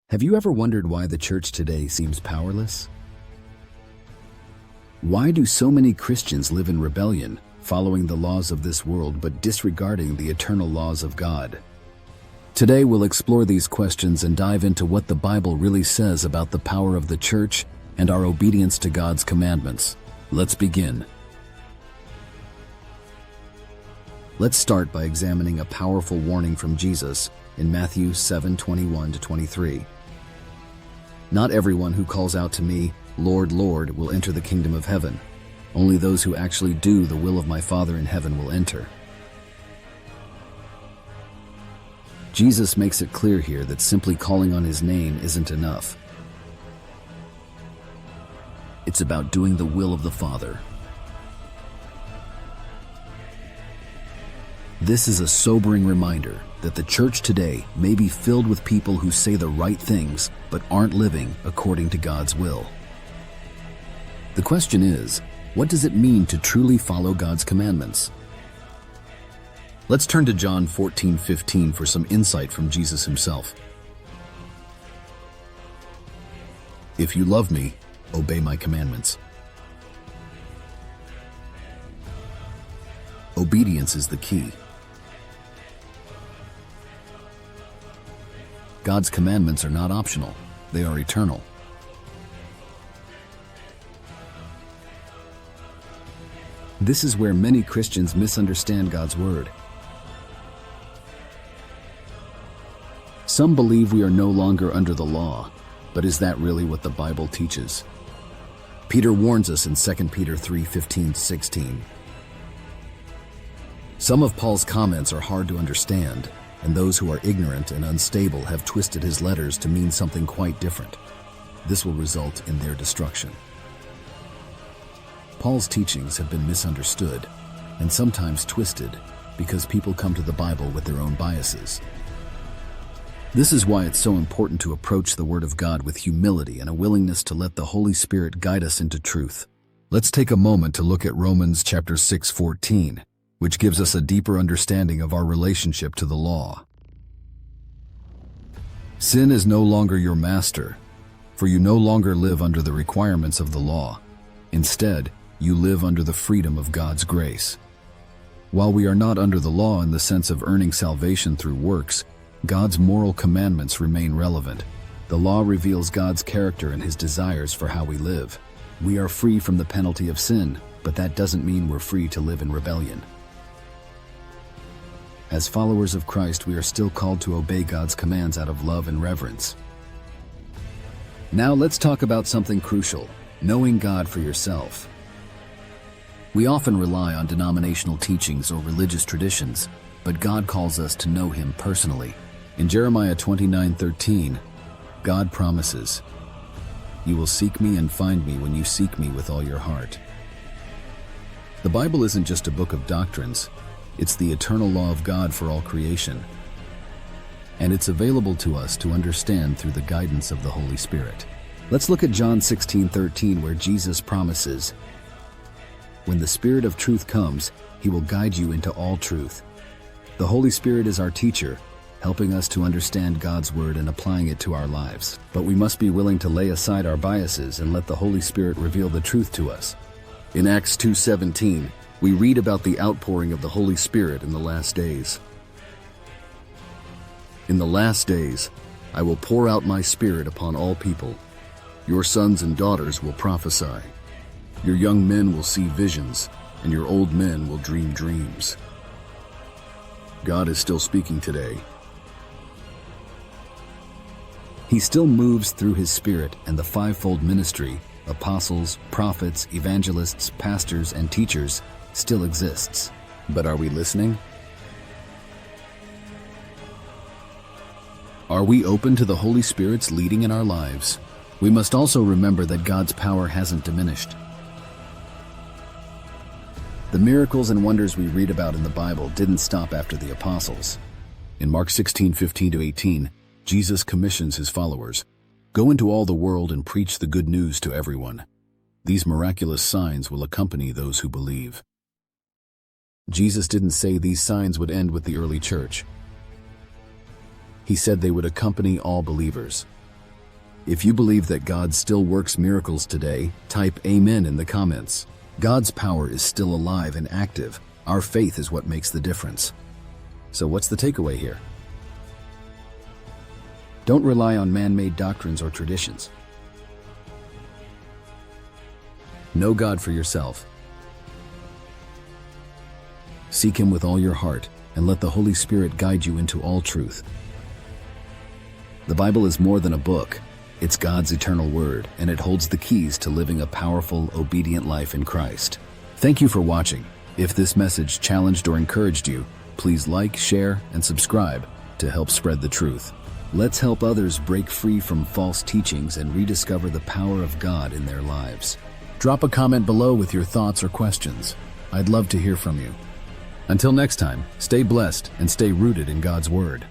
Have you ever wondered why the church today seems powerless? Why do so many Christians live in rebellion, following the laws of this world but disregarding the eternal laws of God? Today we'll explore these questions and dive into what the Bible really says about the power of the church and our obedience to God's commandments. Let's begin. Let's start by examining a powerful warning from Jesus in Matthew 7:21-23. Not everyone who calls out to me, Lord, Lord, will enter the kingdom of heaven. Only those who actually do the will of my Father in heaven will enter. Jesus makes it clear here that simply calling on his name isn't enough. It's about doing the will of the Father. This is a sobering reminder that the church today may be filled with people who say the right things but aren't living according to God's will. The question is, what does it mean to truly follow God's commandments? Let's turn to John 14:15 for some insight from Jesus himself. If you love me, obey my commandments. Obedience is the key. God's commandments are not optional, they are eternal. This is where many Christians misunderstand God's word. Some believe we are no longer under the law, but is that really what the Bible teaches? Peter warns us in 2 Peter 3:15-16. Some of Paul's comments are hard to understand, and those who are ignorant and unstable have twisted his letters to mean something quite different. This will result in their destruction. Paul's teachings have been misunderstood and sometimes twisted because people come to the Bible with their own biases. This is why it's so important to approach the Word of God with humility and a willingness to let the Holy Spirit guide us into truth. Let's take a moment to look at Romans chapter 6:14, which gives us a deeper understanding of our relationship to the law. Sin is no longer your master, for you no longer live under the requirements of the law. Instead, you live under the freedom of God's grace. While we are not under the law in the sense of earning salvation through works, God's moral commandments remain relevant. The law reveals God's character and his desires for how we live. We are free from the penalty of sin, but that doesn't mean we're free to live in rebellion. As followers of Christ, we are still called to obey God's commands out of love and reverence. Now let's talk about something crucial, knowing God for yourself. We often rely on denominational teachings or religious traditions, but God calls us to know him personally. In Jeremiah 29:13, God promises, "You will seek me and find me when you seek me with all your heart." The Bible isn't just a book of doctrines, it's the eternal law of God for all creation. And it's available to us to understand through the guidance of the Holy Spirit. Let's look at John 16:13, where Jesus promises, "When the Spirit of truth comes, he will guide you into all truth." The Holy Spirit is our teacher, helping us to understand God's word and applying it to our lives. But we must be willing to lay aside our biases and let the Holy Spirit reveal the truth to us. In Acts 2:17, we read about the outpouring of the Holy Spirit in the last days. "In the last days, I will pour out my Spirit upon all people. Your sons and daughters will prophesy. Your young men will see visions, and your old men will dream dreams." God is still speaking today. He still moves through his Spirit, and the fivefold ministry, apostles, prophets, evangelists, pastors, and teachers, still exists. But are we listening? Are we open to the Holy Spirit's leading in our lives? We must also remember that God's power hasn't diminished. The miracles and wonders we read about in the Bible didn't stop after the apostles. In Mark 16:15-18, Jesus commissions his followers, "Go into all the world and preach the good news to everyone. These miraculous signs will accompany those who believe." Jesus didn't say these signs would end with the early church. He said they would accompany all believers. If you believe that God still works miracles today, type Amen in the comments. God's power is still alive and active. Our faith is what makes the difference. So what's the takeaway here? Don't rely on man-made doctrines or traditions. Know God for yourself. Seek Him with all your heart, and let the Holy Spirit guide you into all truth. The Bible is more than a book. It's God's eternal word, and it holds the keys to living a powerful, obedient life in Christ. Thank you for watching. If this message challenged or encouraged you, please like, share, and subscribe to help spread the truth. Let's help others break free from false teachings and rediscover the power of God in their lives. Drop a comment below with your thoughts or questions. I'd love to hear from you. Until next time, stay blessed and stay rooted in God's Word.